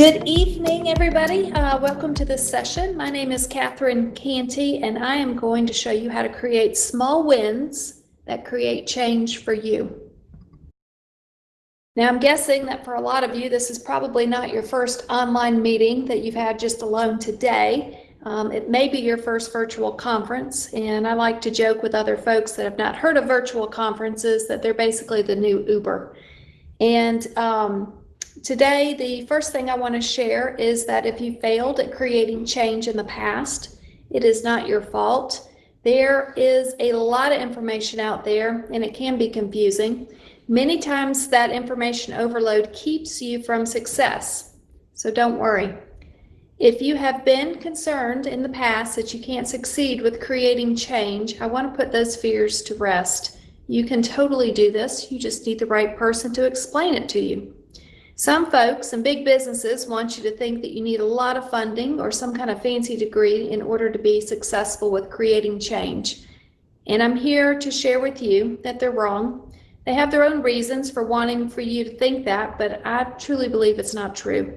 Good evening, everybody. Welcome to this session. My name is Cantey, and I am going to show you how to create small wins that create change for you. Now, I'm guessing that for a lot of you, this is probably not your first online meeting that you've had just alone today. It may be your first virtual conference, and I like to joke with other folks that have not heard of virtual conferences that they're basically the new Uber. And today, the first thing I want to share is that if you failed at creating change in the past, it is not your fault. There is a lot of information out there, and it can be confusing. Many times that information overload keeps you from success, so don't worry. If you have been concerned in the past that you can't succeed with creating change, I want to put those fears to rest. You can totally do this. You just need the right person to explain it to you. Some folks and big businesses want you to think that you need a lot of funding or some kind of fancy degree in order to be successful with creating change. And I'm here to share with you that they're wrong. They have their own reasons for wanting for you to think that, but I truly believe it's not true.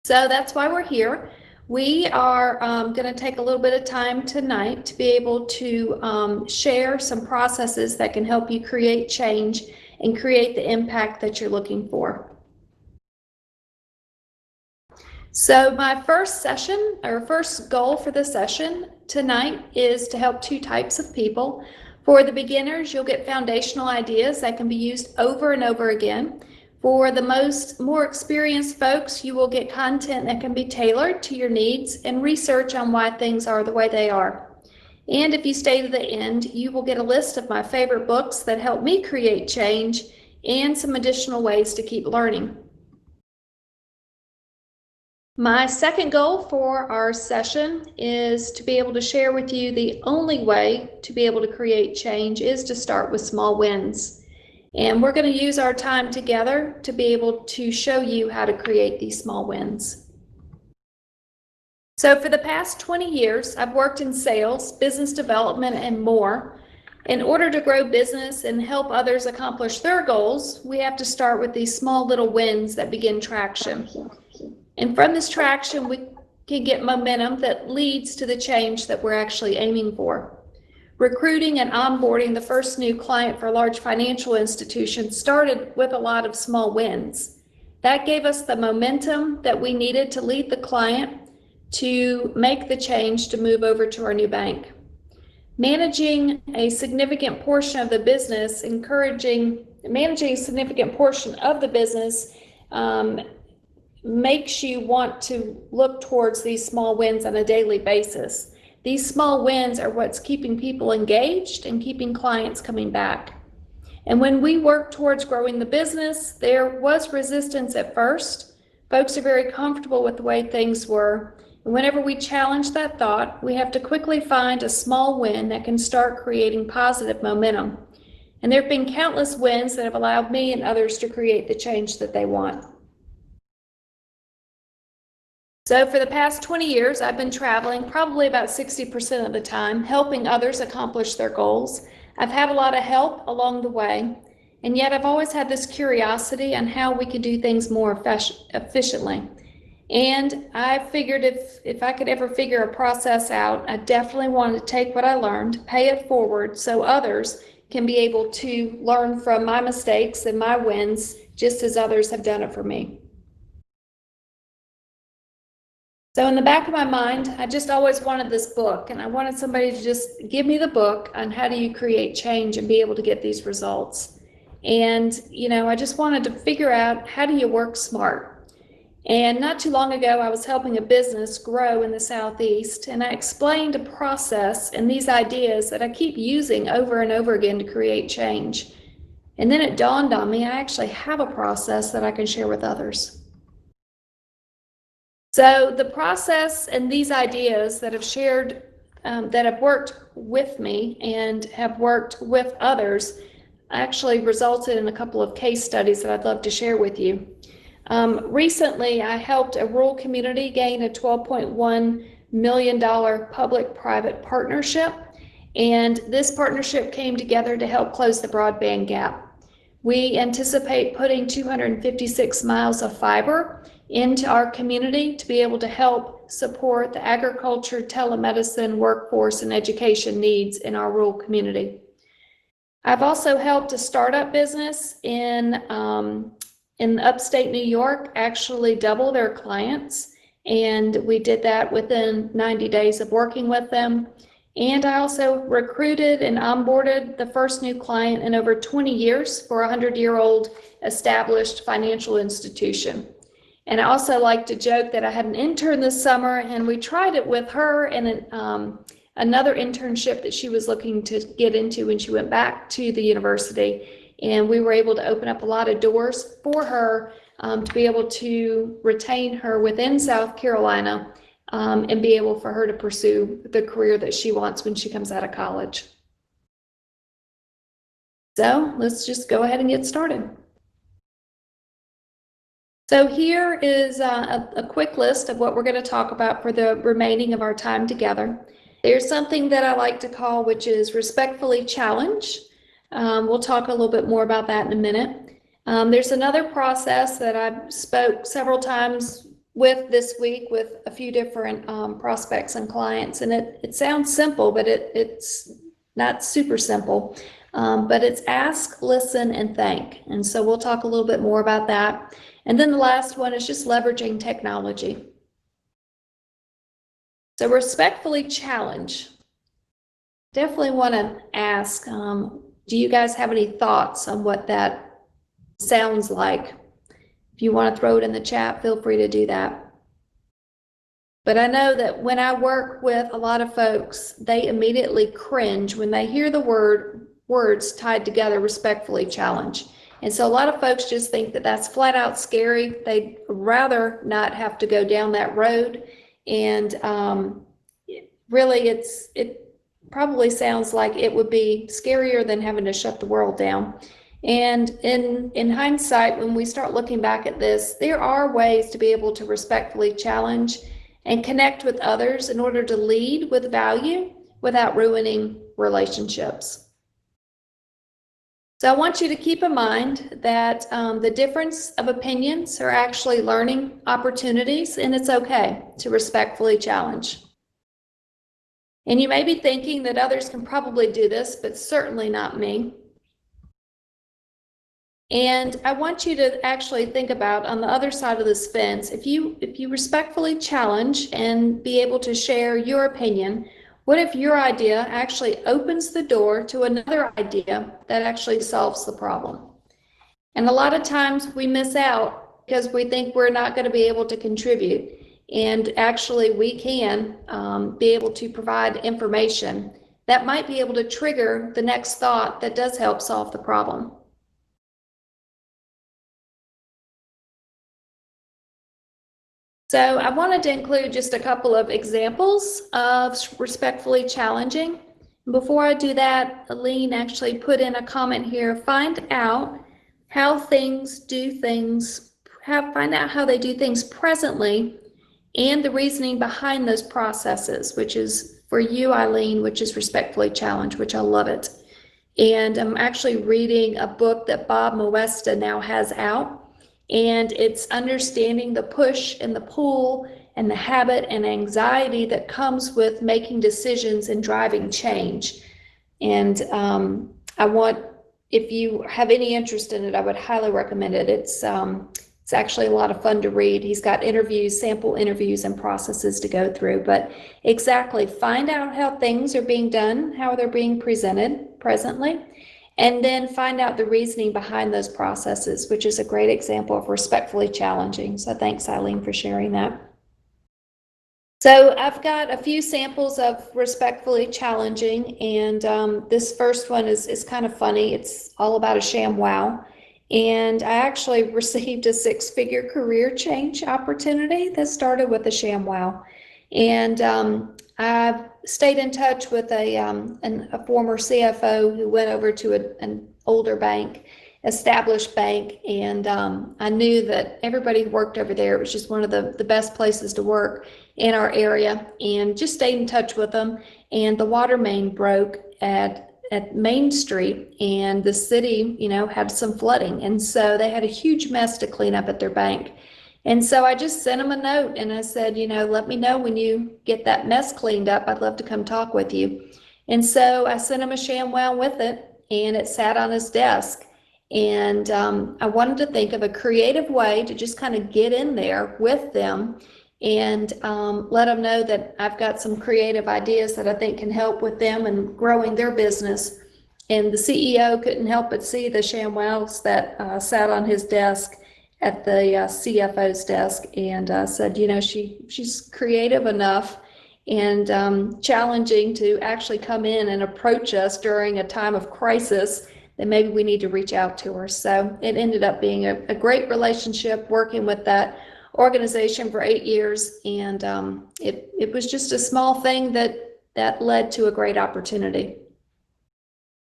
So that's why we're here. We are going to take a little bit of time tonight to be able to share some processes that can help you create change and create the impact that you're looking for. So my first session, or first goal for the session tonight, is to help two types of people. For the beginners, you'll get foundational ideas that can be used over and over again. For the more experienced folks, you will get content that can be tailored to your needs and research on why things are the way they are. And if you stay to the end, you will get a list of my favorite books that help me create change and some additional ways to keep learning. My second goal for our session is to be able to share with you the only way to be able to create change is to start with small wins. And we're going to use our time together to be able to show you how to create these small wins. So for the past 20 years, I've worked in sales, business development, and more. In order to grow business and help others accomplish their goals, we have to start with these small little wins that begin traction. And from this traction, we can get momentum that leads to the change that we're actually aiming for. Recruiting and onboarding the first new client for a large financial institution started with a lot of small wins. That gave us the momentum that we needed to lead the client to make the change to move over to our new bank. Managing a significant portion of the business, makes you want to look towards these small wins on a daily basis. These small wins are what's keeping people engaged and keeping clients coming back. And when we work towards growing the business, there was resistance at first. Folks are very comfortable with the way things were. And whenever we challenge that thought, we have to quickly find a small win that can start creating positive momentum. And there have been countless wins that have allowed me and others to create the change that they want. So for the past 20 years, I've been traveling probably about 60% of the time, helping others accomplish their goals. I've had a lot of help along the way, and yet I've always had this curiosity on how we could do things more efficiently. And I figured if I could ever figure a process out, I definitely wanted to take what I learned, pay it forward so others can be able to learn from my mistakes and my wins, just as others have done it for me. So in the back of my mind, I just always wanted this book, and I wanted somebody to just give me the book on how do you create change and be able to get these results. And, I just wanted to figure out how do you work smart. And not too long ago, I was helping a business grow in the Southeast, and I explained a process and these ideas that I keep using over and over again to create change. And then it dawned on me, I actually have a process that I can share with others. So the process and these ideas that have worked with me and have worked with others actually resulted in a couple of case studies that I'd love to share with you. Recently, I helped a rural community gain a $12.1 million public-private partnership, and this partnership came together to help close the broadband gap. We anticipate putting 256 miles of fiber into our community to be able to help support the agriculture, telemedicine, workforce, and education needs in our rural community. I've also helped a startup business in upstate New York actually double their clients, and we did that within 90 days of working with them. And I also recruited and onboarded the first new client in over 20 years for a 100-year-old established financial institution. And I also like to joke that I had an intern this summer, and we tried it with her and another internship that she was looking to get into when she went back to the university. And we were able to open up a lot of doors for her to be able to retain her within South Carolina and be able for her to pursue the career that she wants when she comes out of college. So let's just go ahead and get started. So here is a quick list of what we're going to talk about for the remaining of our time together. There's something that I like to call, which is respectfully challenge. We'll talk a little bit more about that in a minute. There's another process that I spoke several times with this week with a few different prospects and clients, and it sounds simple, but it's not super simple. But it's ask, listen, and thank. And so we'll talk a little bit more about that. And then the last one is just leveraging technology. So respectfully challenge. Definitely want to ask, do you guys have any thoughts on what that sounds like? If you want to throw it in the chat, feel free to do that. But I know that when I work with a lot of folks, they immediately cringe when they hear the words tied together, respectfully challenge. And so a lot of folks just think that that's flat out scary. They'd rather not have to go down that road. And really, it probably sounds like it would be scarier than having to shut the world down. And in hindsight, when we start looking back at this, there are ways to be able to respectfully challenge and connect with others in order to lead with value without ruining relationships. So I want you to keep in mind that the difference of opinions are actually learning opportunities, and it's okay to respectfully challenge. And you may be thinking that others can probably do this, but certainly not me. And I want you to actually think about, on the other side of this fence, if you respectfully challenge and be able to share your opinion, what if your idea actually opens the door to another idea that actually solves the problem? And a lot of times we miss out because we think we're not going to be able to contribute. And actually we can be able to provide information that might be able to trigger the next thought that does help solve the problem. So I wanted to include just a couple of examples of respectfully challenging. Before I do that, Aline actually put in a comment here, find out how things do things, find out how they do things presently and the reasoning behind those processes, which is for you, Eileen, which is respectfully challenge, which I love it. And I'm actually reading a book that Bob Moesta now has out. And it's understanding the push and the pull and the habit and anxiety that comes with making decisions and driving change. And if you have any interest in it, I would highly recommend it. It's actually a lot of fun to read. He's got interviews, sample interviews, and processes to go through. But exactly, find out how things are being done, how they're being presented presently. And then find out the reasoning behind those processes, which is a great example of respectfully challenging. So thanks, Eileen, for sharing that. So I've got a few samples of respectfully challenging, and this first one is kind of funny. It's all about a ShamWow. And I actually received a 6-figure career change opportunity that started with a ShamWow. And I've stayed in touch with a former CFO who went over to an older bank, established bank, and I knew that everybody who worked over there, it was just one of the best places to work in our area, and just stayed in touch with them. And the water main broke at Main Street, and the city, had some flooding, and so they had a huge mess to clean up at their bank. And so I just sent him a note and I said, let me know when you get that mess cleaned up. I'd love to come talk with you. And so I sent him a ShamWow with it, and it sat on his desk. And I wanted to think of a creative way to just kind of get in there with them and let them know that I've got some creative ideas that I think can help with them and growing their business. And the CEO couldn't help but see the ShamWows that sat on his desk at the CFO's desk, and said, she's creative enough and challenging to actually come in and approach us during a time of crisis, then maybe we need to reach out to her. So it ended up being a great relationship working with that organization for 8 years, and it was just a small thing that led to a great opportunity.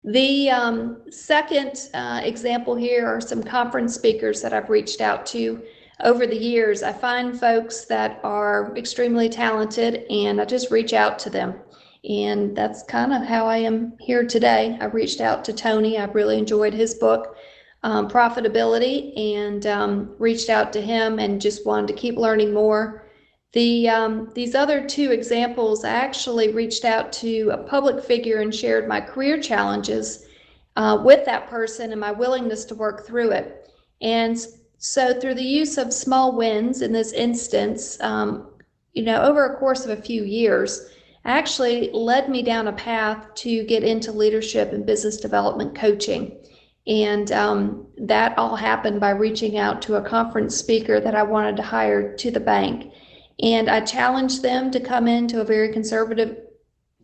The second example here are some conference speakers that I've reached out to over the years. I find folks that are extremely talented and I just reach out to them. And that's kind of how I am here today. I reached out to Tony. I've really enjoyed his book, Profitability, and reached out to him and just wanted to keep learning more. These other two examples, I actually reached out to a public figure and shared my career challenges with that person and my willingness to work through it. And so through the use of small wins in this instance, over a course of a few years, actually led me down a path to get into leadership and business development coaching. And that all happened by reaching out to a conference speaker that I wanted to hire to the bank. And I challenged them to come into a very conservative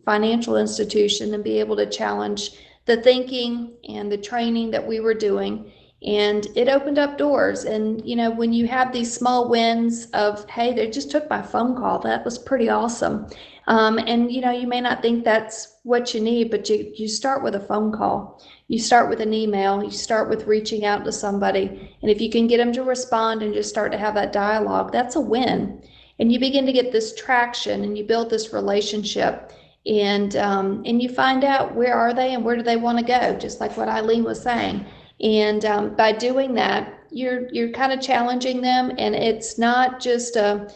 financial institution and be able to challenge the thinking and the training that we were doing. And it opened up doors. And, when you have these small wins of, hey, they just took my phone call, that was pretty awesome. And, you may not think that's what you need, but you start with a phone call. You start with an email. You start with reaching out to somebody. And if you can get them to respond and just start to have that dialogue, that's a win. And you begin to get this traction and you build this relationship, and you find out where are they and where do they want to go, just like what Eileen was saying. And by doing that, you're kind of challenging them, and it's not just a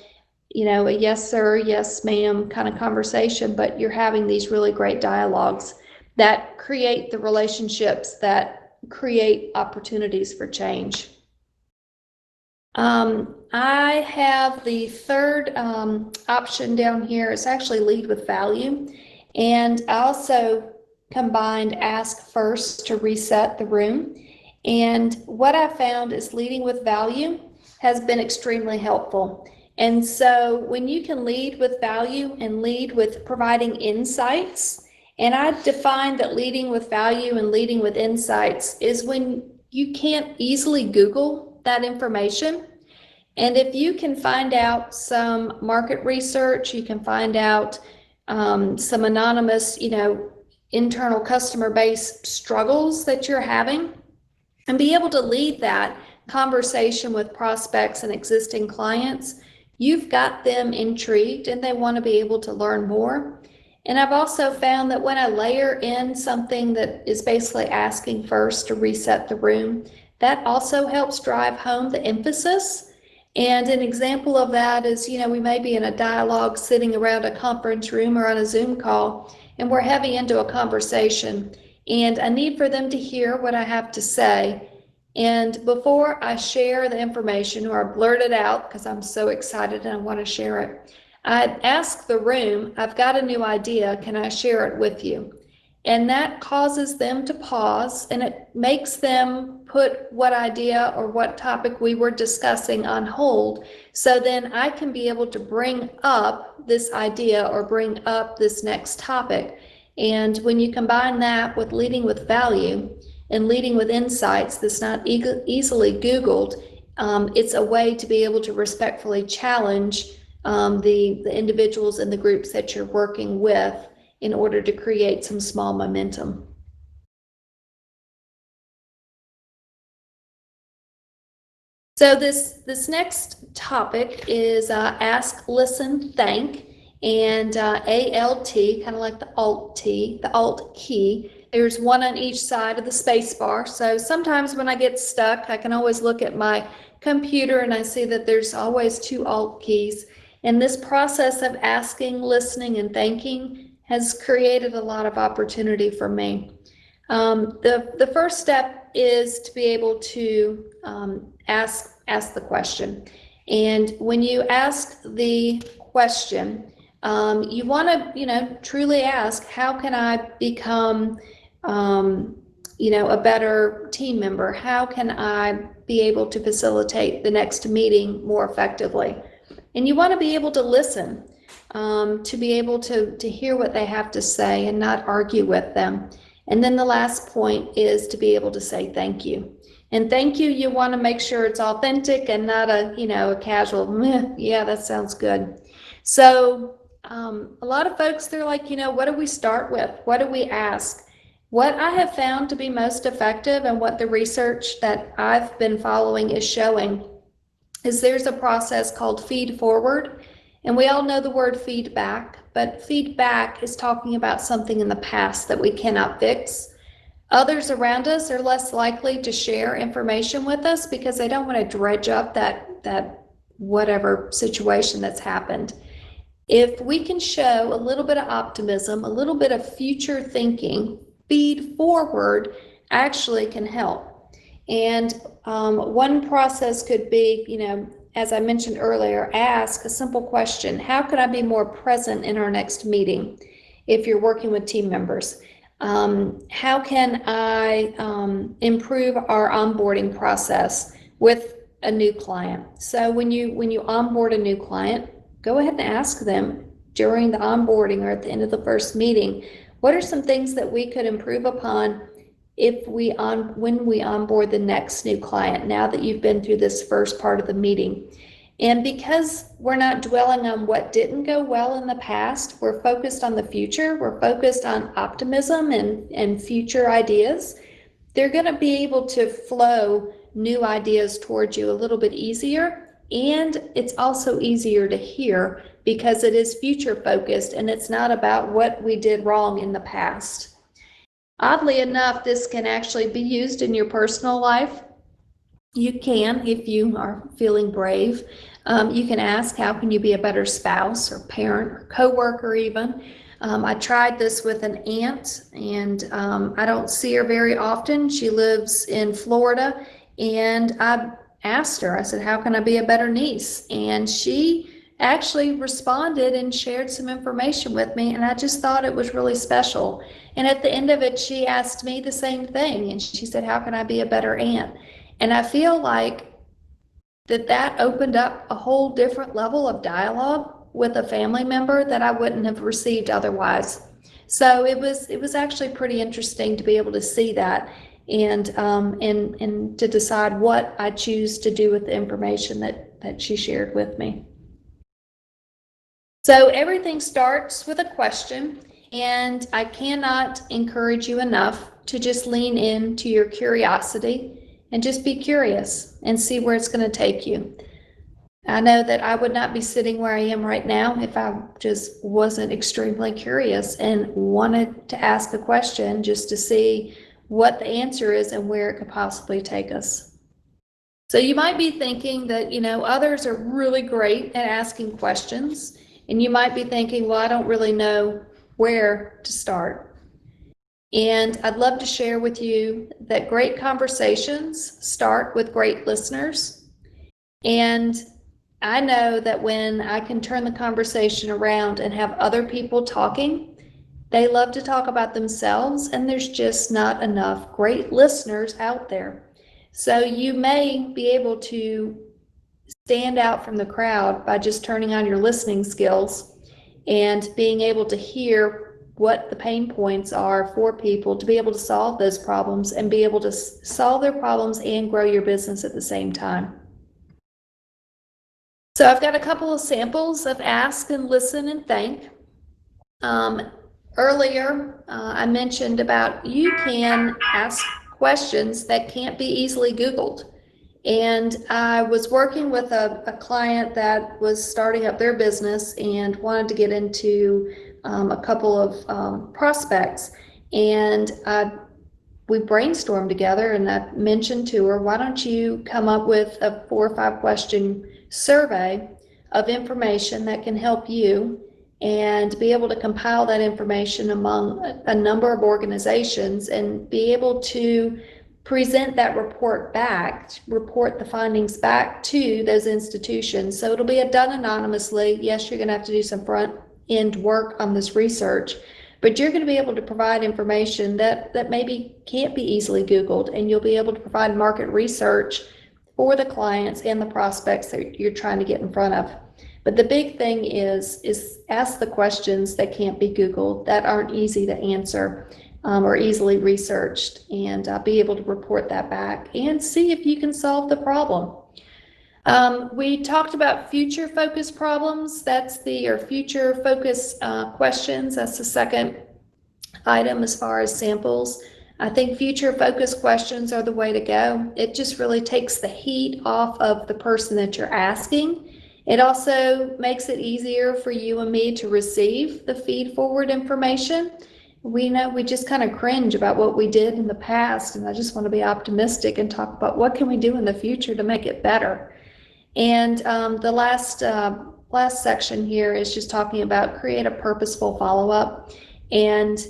yes sir, yes ma'am kind of conversation, but you're having these really great dialogues that create the relationships that create opportunities for change. I have the third option down here. It's actually lead with value. And I also combined ask first to reset the room. And what I found is leading with value has been extremely helpful. And so when you can lead with value and lead with providing insights, and I define that leading with value and leading with insights is when you can't easily Google that information. And if you can find out some market research, you can find out some anonymous, internal customer base struggles that you're having, and be able to lead that conversation with prospects and existing clients, you've got them intrigued and they want to be able to learn more. And I've also found that when I layer in something that is basically asking first to reset the room, that also helps drive home the emphasis. And an example of that is, we may be in a dialogue sitting around a conference room or on a Zoom call, and we're heavy into a conversation. And I need for them to hear what I have to say. And before I share the information or I blurt it out, because I'm so excited and I want to share it, I ask the room, I've got a new idea, can I share it with you? And that causes them to pause, and it makes them put what idea or what topic we were discussing on hold. So then I can be able to bring up this idea or bring up this next topic. And when you combine that with leading with value and leading with insights that's not easily Googled, it's a way to be able to respectfully challenge the individuals and the groups that you're working with in order to create some small momentum. So this next topic is ask, listen, thank. and ALT, kind of like the Alt T, the Alt key. There's one on each side of the space bar. So sometimes when I get stuck, I can always look at my computer and I see that there's always two Alt keys. And this process of asking, listening, and thanking has created a lot of opportunity for me. The first step is to be able to ask the question. And when you ask the question, you want to, truly ask, how can I become, a better team member? How can I be able to facilitate the next meeting more effectively? And you want to be able to listen, to be able to hear what they have to say and not argue with them. And then the last point is to be able to say thank you. And thank you, you want to make sure it's authentic and not a casual, meh, yeah, that sounds good. So a lot of folks, they're like, what do we start with? What do we ask? What I have found to be most effective and what the research that I've been following is showing is there's a process called feed forward. And we all know the word feedback, but feedback is talking about something in the past that we cannot fix. Others around us are less likely to share information with us because they don't want to dredge up that whatever situation that's happened. If we can show a little bit of optimism, a little bit of future thinking, feed forward actually can help. And one process could be, as I mentioned earlier, ask a simple question. How could I be more present in our next meeting if you're working with team members? How can I improve our onboarding process with a new client? So when you onboard a new client, go ahead and ask them during the onboarding or at the end of the first meeting, what are some things that we could improve upon when we onboard the next new client, now that you've been through this first part of the meeting? And because we're not dwelling on what didn't go well in the past, we're focused on the future, we're focused on optimism and future ideas, they're going to be able to flow new ideas towards you a little bit easier. And it's also easier to hear because it is future focused and it's not about what we did wrong in the past. Oddly enough, this can actually be used in your personal life. You can, if you are feeling brave, you can ask, how can you be a better spouse or parent or coworker even? I tried this with an aunt, and I don't see her very often. She lives in Florida, and I asked her, I said, how can I be a better niece? And she actually responded and shared some information with me, and I just thought it was really special. And at the end of it, she asked me the same thing, and she said, how can I be a better aunt? And I feel like that opened up a whole different level of dialogue with a family member that I wouldn't have received otherwise. So it was actually pretty interesting to be able to see that and to decide what I choose to do with the information that she shared with me. So everything starts with a question, and I cannot encourage you enough to just lean into your curiosity and just be curious and see where it's going to take you. I know that I would not be sitting where I am right now if I just wasn't extremely curious and wanted to ask a question just to see what the answer is and where it could possibly take us. So you might be thinking that, others are really great at asking questions, and you might be thinking, well, I don't really know where to start. And I'd love to share with you that great conversations start with great listeners. And I know that when I can turn the conversation around and have other people talking, they love to talk about themselves, and there's just not enough great listeners out there. So you may be able to stand out from the crowd by just turning on your listening skills and being able to hear what the pain points are for people, to be able to solve those problems and be able to solve their problems and grow your business at the same time. So I've got a couple of samples of ask and listen and thank. Earlier, I mentioned about you can ask questions that can't be easily Googled. And I was working with a client that was starting up their business and wanted to get into a couple of prospects. And we brainstormed together, and I mentioned to her, why don't you come up with a 4 or 5 question survey of information that can help you, and be able to compile that information among a number of organizations and be able to present that report back, report the findings back to those institutions. So it'll be done anonymously. Yes, you're going to have to do some front end work on this research, but you're going to be able to provide information that maybe can't be easily Googled, and you'll be able to provide market research for the clients and the prospects that you're trying to get in front of. But the big thing is ask the questions that can't be Googled, that aren't easy to answer or easily researched, and be able to report that back and see if you can solve the problem. We talked about future focus problems. Or future focus questions. That's the second item as far as samples. I think future focus questions are the way to go. It just really takes the heat off of the person that you're asking. It also makes it easier for you and me to receive the feed forward information. We know we just kind of cringe about what we did in the past, and I just want to be optimistic and talk about what can we do in the future to make it better. And the last section here is just talking about create a purposeful follow-up. And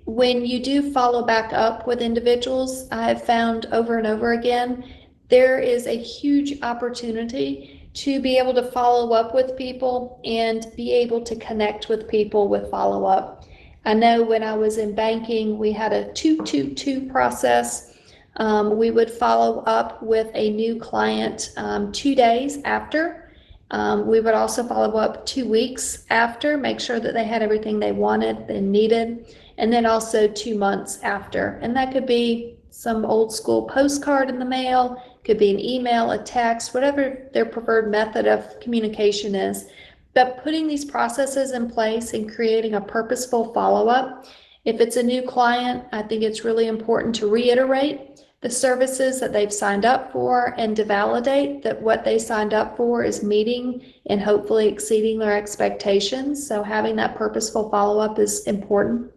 when you do follow back up with individuals, I have found over and over again, there is a huge opportunity to be able to follow up with people and be able to connect with people with follow-up. I know when I was in banking, we had a 2-2-2 process. We would follow up with a new client 2 days after. We would also follow up 2 weeks after, make sure that they had everything they wanted and needed, and then also 2 months after. And that could be some old school postcard in the mail, could be an email, a text, whatever their preferred method of communication is. But putting these processes in place and creating a purposeful follow-up. If it's a new client, I think it's really important to reiterate the services that they've signed up for and to validate that what they signed up for is meeting and hopefully exceeding their expectations. So having that purposeful follow-up is important.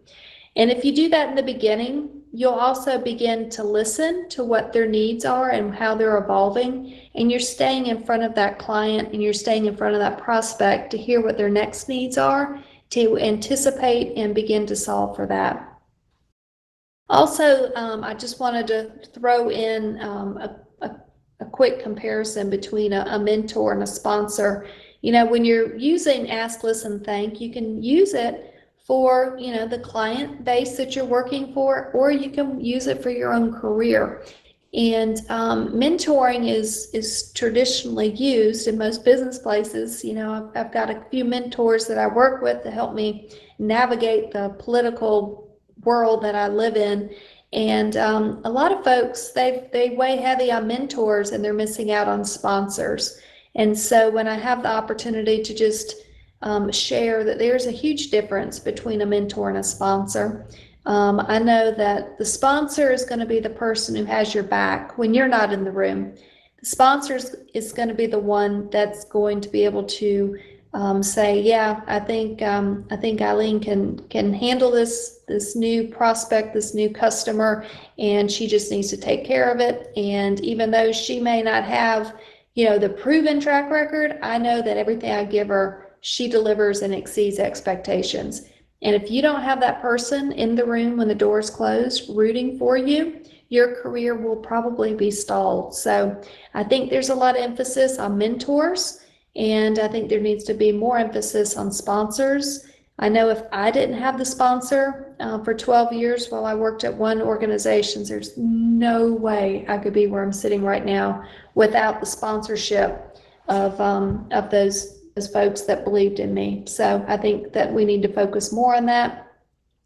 And if you do that in the beginning, you'll also begin to listen to what their needs are and how they're evolving. And you're staying in front of that client and you're staying in front of that prospect to hear what their next needs are, to anticipate and begin to solve for that. Also, I just wanted to throw in a quick comparison between a mentor and a sponsor. You know, when you're using Ask, Listen, Thank, you can use it for, you know, the client base that you're working for, or you can use it for your own career. And mentoring is traditionally used in most business places. You know, I've got a few mentors that I work with to help me navigate the political world that I live in. And a lot of folks, they weigh heavy on mentors and they're missing out on sponsors. And so when I have the opportunity to just share that there's a huge difference between a mentor and a sponsor. I know that the sponsor is going to be the person who has your back when you're not in the room. The sponsor is going to be the one that's going to be able to say, yeah, I think Eileen can handle this new prospect, this new customer, and she just needs to take care of it. And even though she may not have, you know, the proven track record, I know that everything I give her, she delivers and exceeds expectations. And if you don't have that person in the room when the door's closed rooting for you, your career will probably be stalled. So I think there's a lot of emphasis on mentors, and I think there needs to be more emphasis on sponsors. I know if I didn't have the sponsor for 12 years while I worked at one organization, there's no way I could be where I'm sitting right now without the sponsorship of those folks that believed in me. So I think that we need to focus more on that.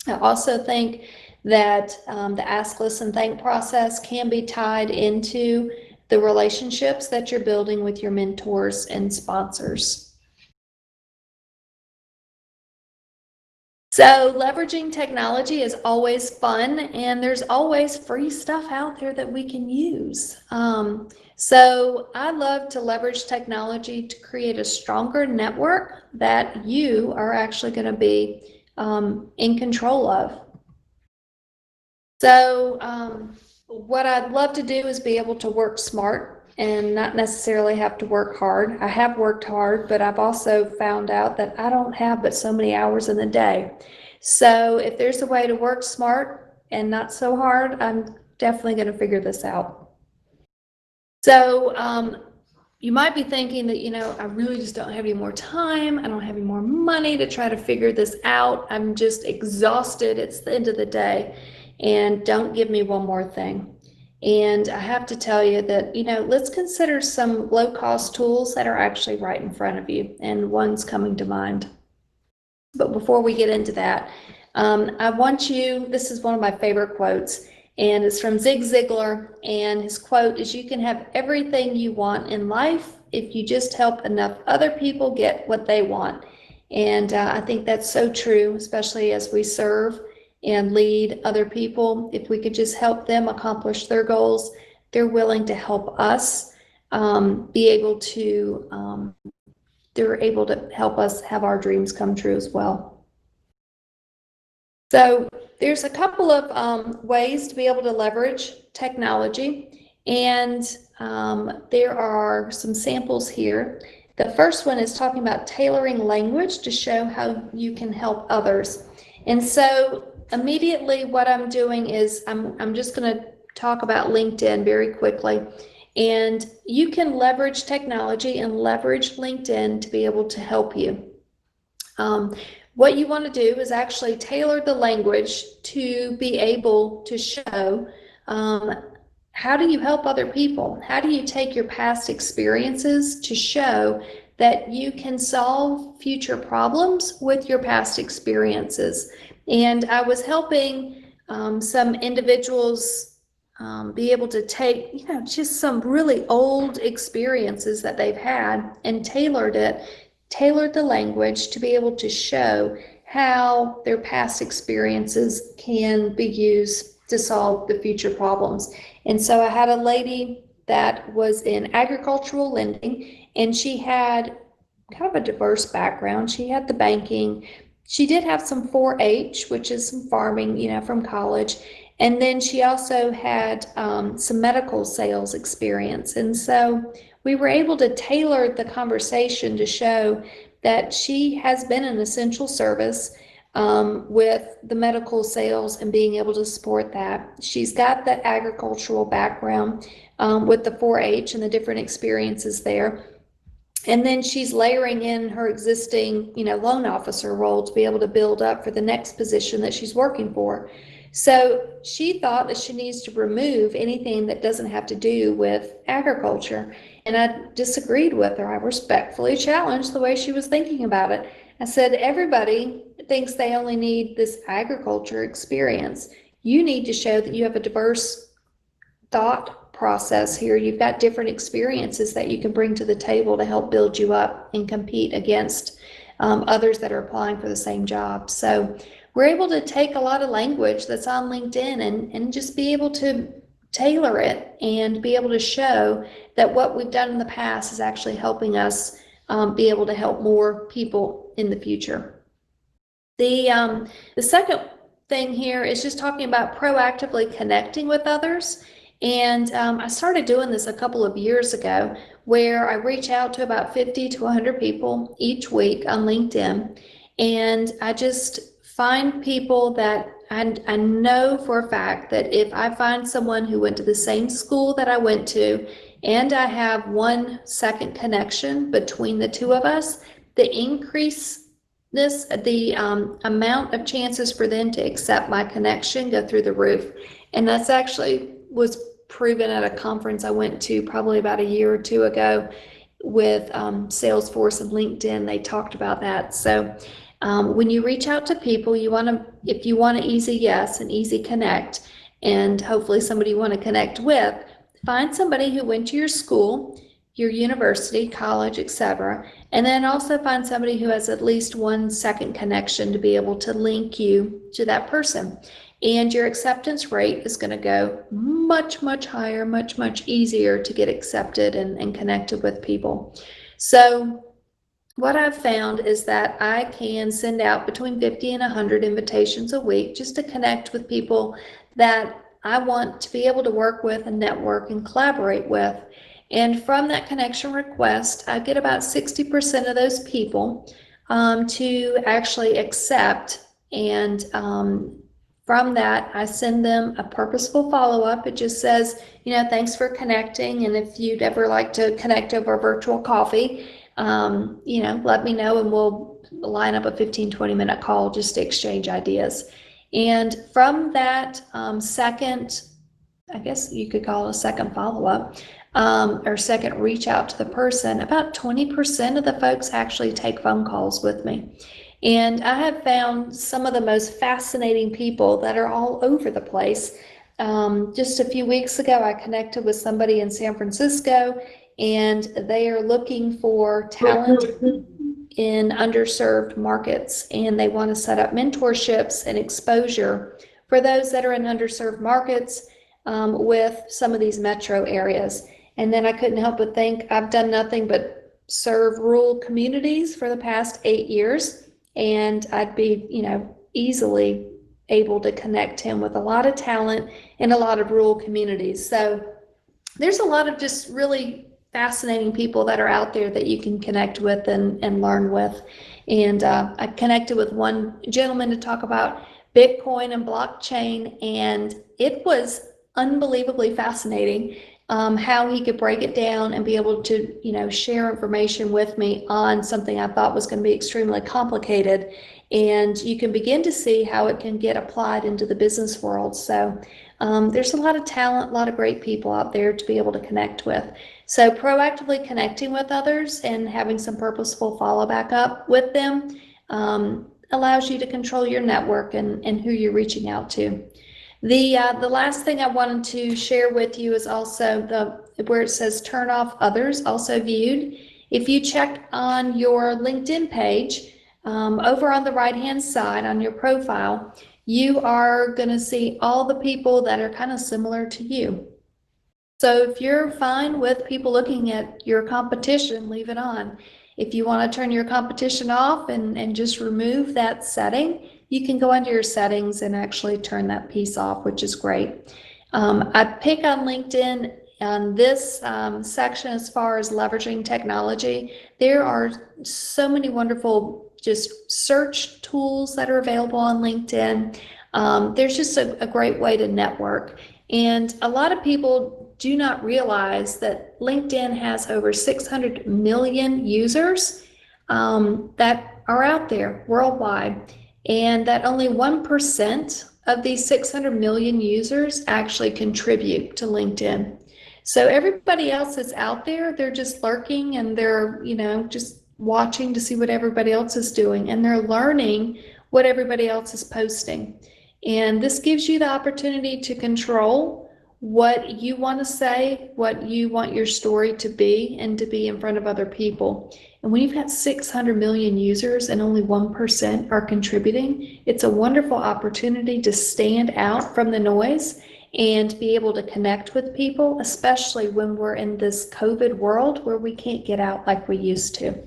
I also think that the Ask, Listen, Thank process can be tied into the relationships that you're building with your mentors and sponsors. So leveraging technology is always fun, and there's always free stuff out there that we can use. So I love to leverage technology to create a stronger network that you are actually going to be in control of. So what I'd love to do is be able to work smart and not necessarily have to work hard. I have worked hard, but I've also found out that I don't have but so many hours in the day. So if there's a way to work smart and not so hard, I'm definitely going to figure this out. So you might be thinking that, I really just don't have any more time. I don't have any more money to try to figure this out. I'm just exhausted. It's the end of the day. And don't give me one more thing. And I have to tell you that, let's consider some low-cost tools that are actually right in front of you. And one's coming to mind. But before we get into that, I want you, this is one of my favorite quotes, and it's from Zig Ziglar, and his quote is, "You can have everything you want in life if you just help enough other people get what they want." And I think that's so true, especially as we serve and lead other people. If we could just help them accomplish their goals, they're willing to help us be able to, they're able to help us have our dreams come true as well. So there's a couple of ways to be able to leverage technology, and there are some samples here. The first one is talking about tailoring language to show how you can help others. And so immediately what I'm doing is I'm just going to talk about LinkedIn very quickly. And you can leverage technology and leverage LinkedIn to be able to help you. What you want to do is actually tailor the language to be able to show how do you help other people? How do you take your past experiences to show that you can solve future problems with your past experiences? And I was helping some individuals be able to take, just some really old experiences that they've had and tailored the language to be able to show how their past experiences can be used to solve the future problems. And so I had a lady that was in agricultural lending, and she had kind of a diverse background. She had the banking. She did have some 4-H, which is some farming, from college. And then she also had some medical sales experience. And so we were able to tailor the conversation to show that she has been an essential service with the medical sales and being able to support that. She's got the agricultural background with the 4-H and the different experiences there. And then she's layering in her existing, loan officer role to be able to build up for the next position that she's working for. So she thought that she needs to remove anything that doesn't have to do with agriculture. And I disagreed with her. I respectfully challenged the way she was thinking about it. I said, everybody thinks they only need this agriculture experience. You need to show that you have a diverse thought process here. You've got different experiences that you can bring to the table to help build you up and compete against others that are applying for the same job. So we're able to take a lot of language that's on LinkedIn and just be able to tailor it and be able to show that what we've done in the past is actually helping us be able to help more people in the future. The second thing here is just talking about proactively connecting with others. And I started doing this a couple of years ago, where I reach out to about 50 to 100 people each week on LinkedIn. And I just find people that I know for a fact that if I find someone who went to the same school that I went to, and I have 1 second connection between the two of us, the amount of chances for them to accept my connection go through the roof. And that's actually was proven at a conference I went to probably about a year or two ago with Salesforce and LinkedIn. They talked about that. So when you reach out to people, if you want an easy yes, an easy connect, and hopefully somebody you want to connect with, find somebody who went to your school your university, college, etc. And then also find somebody who has at least one second connection to be able to link you to that person. And your acceptance rate is going to go much, much higher, much, much easier to get accepted and connected with people. So what I've found is that I can send out between 50 and 100 invitations a week just to connect with people that I want to be able to work with and network and collaborate with. And from that connection request, I get about 60% of those people to actually accept. And from that, I send them a purposeful follow-up. It just says, thanks for connecting. And if you'd ever like to connect over virtual coffee, let me know and we'll line up a 15-20 minute call just to exchange ideas. And from that second, I guess you could call it a second follow-up, or second reach out to the person, about 20% of the folks actually take phone calls with me. And I have found some of the most fascinating people that are all over the place. Just a few weeks ago, I connected with somebody in San Francisco, and they are looking for talent in underserved markets, and they want to set up mentorships and exposure for those that are in underserved markets with some of these metro areas. And then I couldn't help but think, I've done nothing but serve rural communities for the past 8 years, and I'd be, easily able to connect him with a lot of talent in a lot of rural communities. So there's a lot of just really fascinating people that are out there that you can connect with and learn with. And I connected with one gentleman to talk about Bitcoin and blockchain, and it was unbelievably fascinating how he could break it down and be able to, share information with me on something I thought was going to be extremely complicated. And you can begin to see how it can get applied into the business world. So there's a lot of talent, a lot of great people out there to be able to connect with. So proactively connecting with others and having some purposeful follow back up with them allows you to control your network and who you're reaching out to. The last thing I wanted to share with you is also where it says turn off others also viewed. If you check on your LinkedIn page, over on the right-hand side on your profile, you are going to see all the people that are kind of similar to you. So if you're fine with people looking at your competition, leave it on. If you want to turn your competition off and just remove that setting, you can go under your settings and actually turn that piece off, which is great. I pick on LinkedIn on this section as far as leveraging technology. There are so many wonderful just search tools that are available on LinkedIn. There's just a great way to network. And a lot of people do not realize that LinkedIn has over 600 million users that are out there worldwide, and that only 1% of these 600 million users actually contribute to LinkedIn. So everybody else that's out there, they're just lurking and they're, just watching to see what everybody else is doing, and they're learning what everybody else is posting. And this gives you the opportunity to control what you want to say, what you want your story to be, and to be in front of other people. And when you've got 600 million users and only 1% are contributing, it's a wonderful opportunity to stand out from the noise and be able to connect with people, especially when we're in this COVID world where we can't get out like we used to.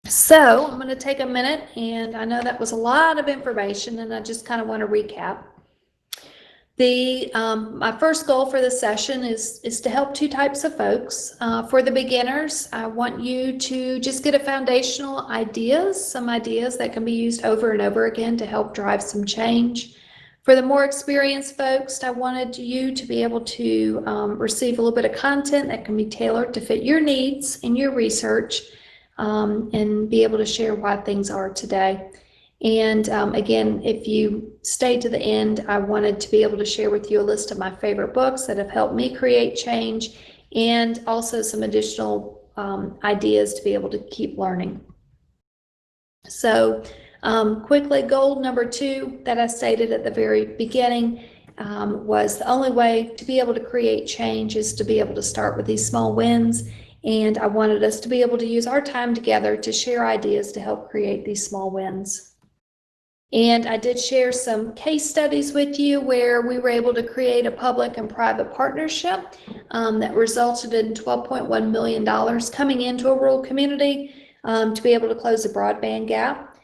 So I'm going to take a minute, and I know that was a lot of information, and I just kind of want to recap. My first goal for this session is to help two types of folks. For the beginners, I want you to just get a foundational ideas, some ideas that can be used over and over again to help drive some change. For the more experienced folks, I wanted you to be able to receive a little bit of content that can be tailored to fit your needs and your research, and be able to share why things are today. And again, if you stay to the end, I wanted to be able to share with you a list of my favorite books that have helped me create change, and also some additional ideas to be able to keep learning. So quickly, goal number 2 that I stated at the very beginning was the only way to be able to create change is to be able to start with these small wins. And I wanted us to be able to use our time together to share ideas to help create these small wins. And I did share some case studies with you where we were able to create a public and private partnership that resulted in $12.1 million coming into a rural community to be able to close the broadband gap.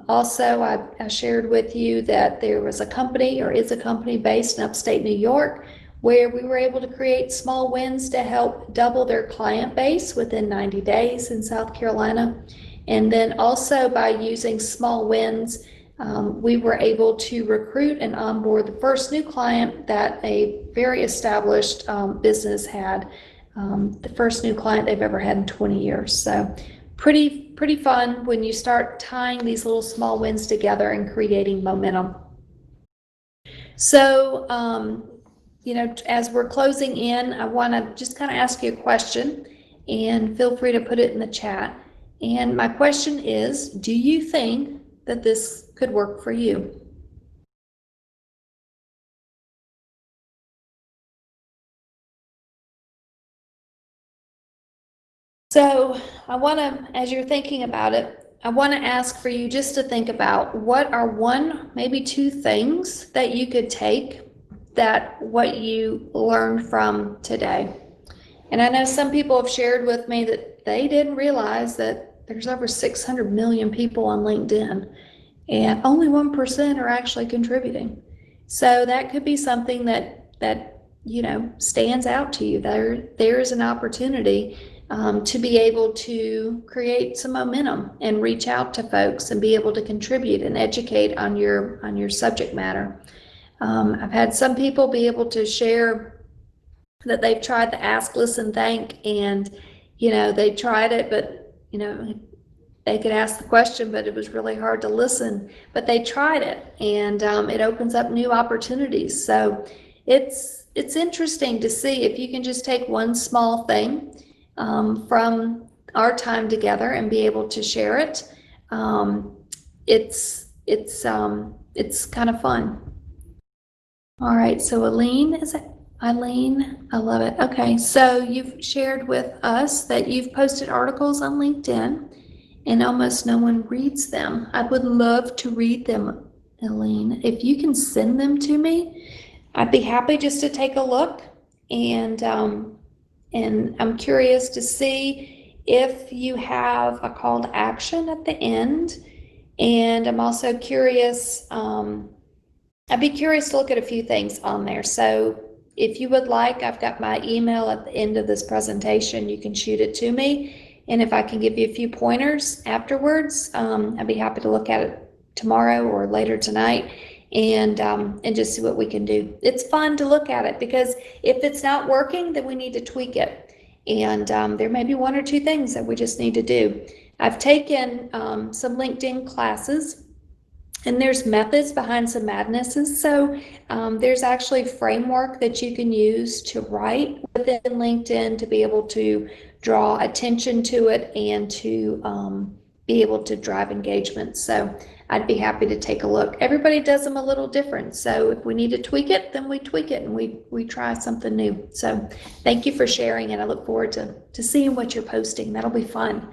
Also, I shared with you that there was a company, or is a company, based in upstate New York where we were able to create small wins to help double their client base within 90 days in South Carolina. And then also by using small wins, we were able to recruit and onboard the first new client that a very established business had, the first new client they've ever had in 20 years. So pretty fun when you start tying these little small wins together and creating momentum. So, as we're closing in, I want to just kind of ask you a question, and feel free to put it in the chat. And my question is, do you think that this could work for you? So I want to, as you're thinking about it, I want to ask for you just to think about what are one, maybe two things that you could take that what you learned from today. And I know some people have shared with me that they didn't realize that there's over 600 million people on LinkedIn and only 1% are actually contributing. So that could be something that stands out to you. There is an opportunity to be able to create some momentum and reach out to folks and be able to contribute and educate on your subject matter. I've had some people be able to share that they've tried the ask, listen, thank, and they tried it, but they could ask the question, but it was really hard to listen. But they tried it, and it opens up new opportunities. So it's interesting to see if you can just take one small thing from our time together and be able to share it. It's kind of fun. All right, so Eileen, I love it. Okay, so you've shared with us that you've posted articles on LinkedIn and almost no one reads them. I would love to read them, Eileen. If you can send them to me, I'd be happy just to take a look. And I'm curious to see if you have a call to action at the end. And I'm also curious, I'd be curious to look at a few things on there. So if you would like, I've got my email at the end of this presentation. You can shoot it to me. And if I can give you a few pointers afterwards, I'd be happy to look at it tomorrow or later tonight and just see what we can do. It's fun to look at it because if it's not working, then we need to tweak it. And there may be one or two things that we just need to do. I've taken some LinkedIn classes, and there's methods behind some madnesses. So there's actually a framework that you can use to write within LinkedIn to be able to draw attention to it and to be able to drive engagement. So I'd be happy to take a look. Everybody does them a little different. So if we need to tweak it, then we tweak it and we try something new. So thank you for sharing, and I look forward to seeing what you're posting. That'll be fun.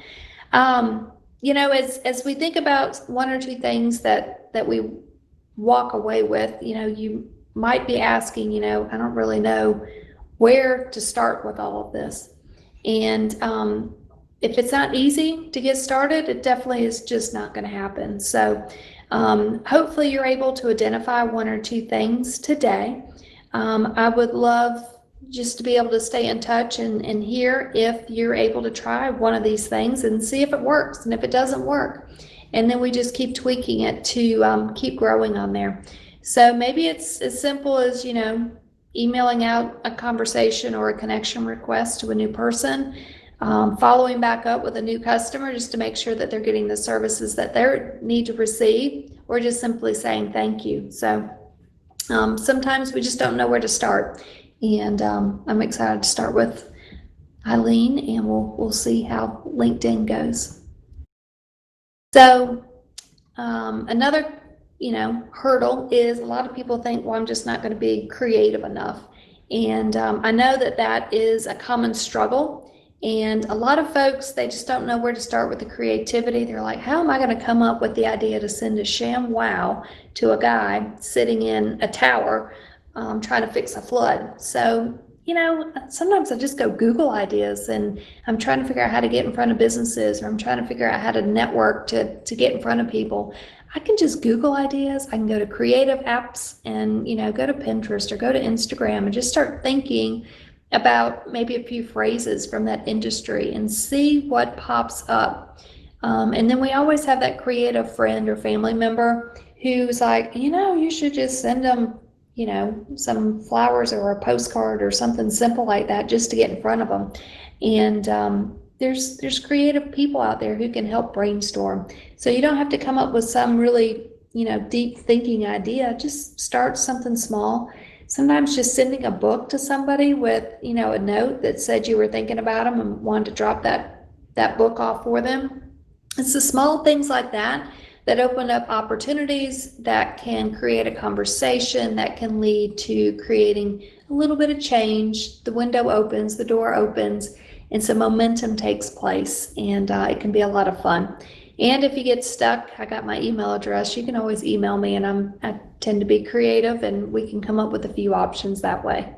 As we think about one or two things that we walk away with, you might be asking, I don't really know where to start with all of this. And if it's not easy to get started, it definitely is just not going to happen. So hopefully you're able to identify one or two things today. I would love just to be able to stay in touch and hear if you're able to try one of these things and see if it works, and if it doesn't work. And then we just keep tweaking it to keep growing on there. So maybe it's as simple as, emailing out a conversation or a connection request to a new person, following back up with a new customer just to make sure that they're getting the services that they need to receive, or just simply saying thank you. So sometimes we just don't know where to start. And I'm excited to start with Eileen, and we'll see how LinkedIn goes. So another hurdle is a lot of people think, well, I'm just not going to be creative enough. And I know that that is a common struggle. And a lot of folks, they just don't know where to start with the creativity. They're like, how am I going to come up with the idea to send a sham wow to a guy sitting in a tower trying to fix a flood? So, sometimes I just go Google ideas and I'm trying to figure out how to get in front of businesses, or I'm trying to figure out how to network to get in front of people. I can just Google ideas. I can go to creative apps and, go to Pinterest or go to Instagram and just start thinking about maybe a few phrases from that industry and see what pops up. And then we always have that creative friend or family member who's like, you should just send them, some flowers or a postcard or something simple like that just to get in front of them. And there's creative people out there who can help brainstorm. So you don't have to come up with some really, deep thinking idea. Just start something small. Sometimes just sending a book to somebody with, a note that said you were thinking about them and wanted to drop that book off for them. It's the small things like that that open up opportunities, that can create a conversation, that can lead to creating a little bit of change. The window opens, the door opens, and some momentum takes place, and it can be a lot of fun. And if you get stuck, I got my email address. You can always email me, and I tend to be creative, and we can come up with a few options that way.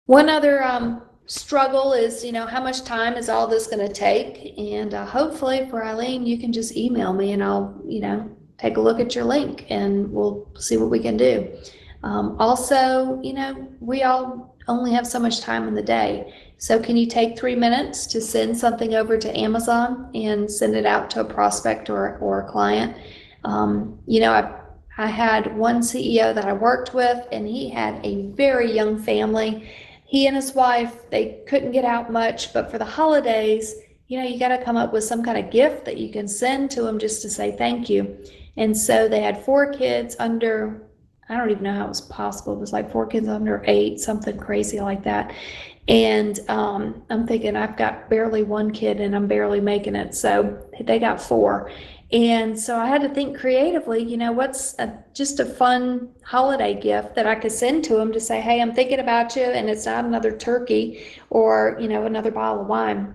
One other struggle is, how much time is all this going to take? And hopefully for Eileen, you can just email me and I'll, take a look at your link and we'll see what we can do. Also, we all only have so much time in the day. So can you take 3 minutes to send something over to Amazon and send it out to a prospect or a client? I had one CEO that I worked with, and he had a very young family. He and his wife, they couldn't get out much, but for the holidays, you got to come up with some kind of gift that you can send to them just to say thank you. And so they had 4 kids under, I don't even know how it was possible. It was like 4 kids under 8, something crazy like that. And I'm thinking, I've got barely 1 kid and I'm barely making it. So they got 4. And so I had to think creatively, what's just a fun holiday gift that I could send to them to say, hey, I'm thinking about you, and it's not another turkey or, another bottle of wine.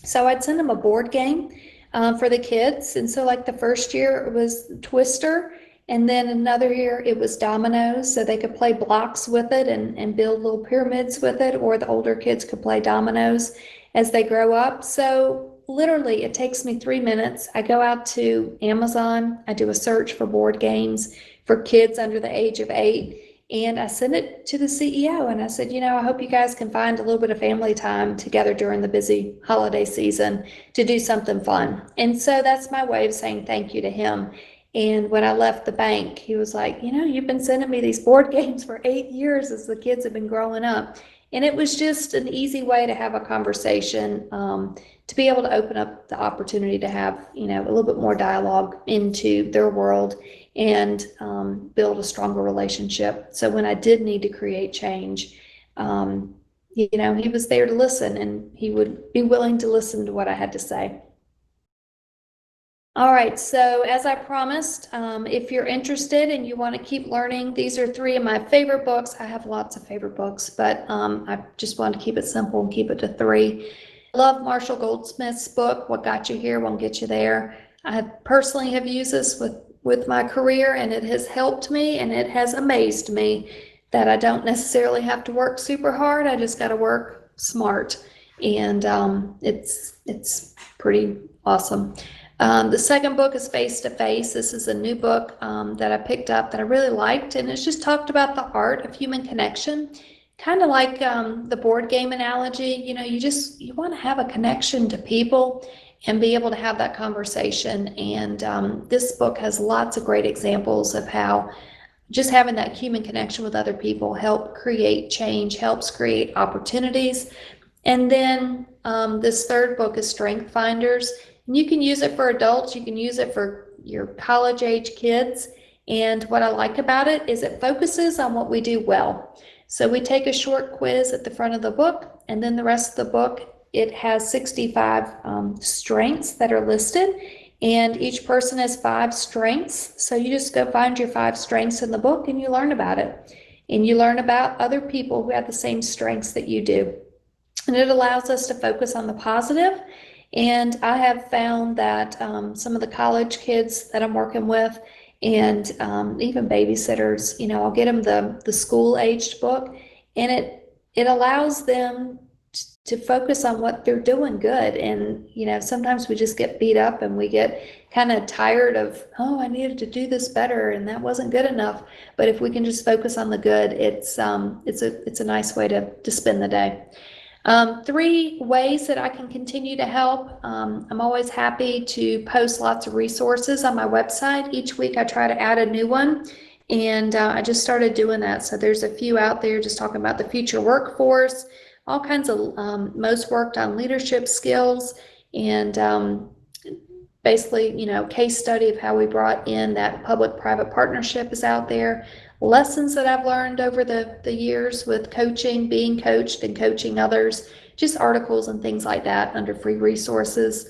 So I'd send them a board game for the kids. And so like the first year it was Twister, and then another year it was dominoes, so they could play blocks with it and build little pyramids with it, or the older kids could play dominoes as they grow up. So literally, it takes me 3 minutes. I go out to Amazon, I do a search for board games for kids under the age of 8, and I send it to the CEO, and I said, I hope you guys can find a little bit of family time together during the busy holiday season to do something fun. And so that's my way of saying thank you to him. And when I left the bank, he was like, you've been sending me these board games for 8 years as the kids have been growing up. And it was just an easy way to have a conversation, to be able to open up the opportunity to have, a little bit more dialogue into their world and build a stronger relationship. So when I did need to create change, he was there to listen, and he would be willing to listen to what I had to say. All right, so as I promised, if you're interested and you want to keep learning, these are 3 of my favorite books. I have lots of favorite books, but I just wanted to keep it simple and keep it to 3. I love Marshall Goldsmith's book, What Got You Here Won't Get You There. I personally have used this with my career, and it has helped me, and it has amazed me that I don't necessarily have to work super hard. I just got to work smart, and it's pretty awesome. The second book is Face to Face. This is a new book that I picked up that I really liked, and it's just talked about the art of human connection. Kind of like the board game analogy, you want to have a connection to people and be able to have that conversation. And this book has lots of great examples of how just having that human connection with other people help create change, helps create opportunities. And then this third book is Strength Finders. And you can use it for adults, you can use it for your college age kids. And what I like about it is it focuses on what we do well. So we take a short quiz at the front of the book, and then the rest of the book, it has 65 strengths that are listed. And each person has 5 strengths. So you just go find your 5 strengths in the book and you learn about it. And you learn about other people who have the same strengths that you do. And it allows us to focus on the positive. And I have found that some of the college kids that I'm working with and even babysitters, I'll get them the school-aged book, and it allows them to focus on what they're doing good. And sometimes we just get beat up and we get kind of tired of, oh, I needed to do this better and that wasn't good enough. But if we can just focus on the good, it's a nice way to spend the day. 3 ways that I can continue to help. I'm always happy to post lots of resources on my website. Each week I try to add a new one, and I just started doing that. So there's a few out there just talking about the future workforce, all kinds of, most worked on leadership skills, and basically, case study of how we brought in that public-private partnership is out there. Lessons that I've learned over the years with coaching, being coached and coaching others, just articles and things like that under free resources.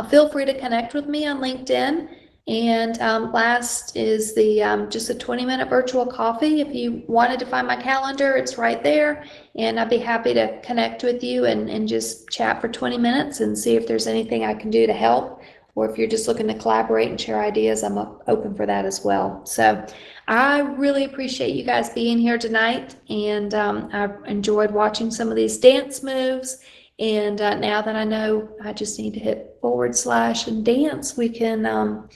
Feel free to connect with me on LinkedIn. And last is the just a 20-minute virtual coffee. If you wanted to find my calendar, it's right there. And I'd be happy to connect with you and just chat for 20 minutes and see if there's anything I can do to help. Or if you're just looking to collaborate and share ideas, I'm open for that as well. So I really appreciate you guys being here tonight. And I've enjoyed watching some of these dance moves. And now that I know I just need to hit / and dance, we can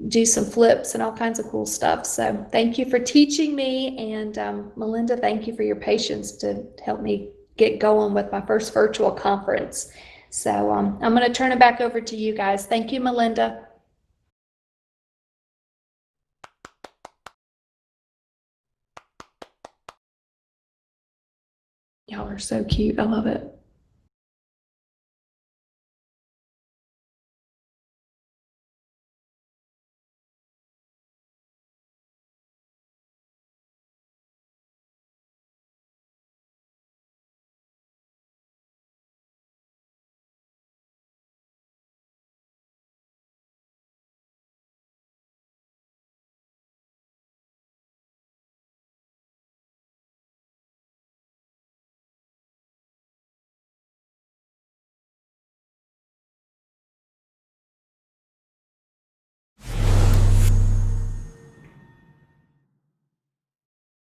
do some flips and all kinds of cool stuff. So thank you for teaching me. And Melinda, thank you for your patience to help me get going with my first virtual conference. So I'm going to turn it back over to you guys. Thank you, Melinda. Y'all are so cute. I love it.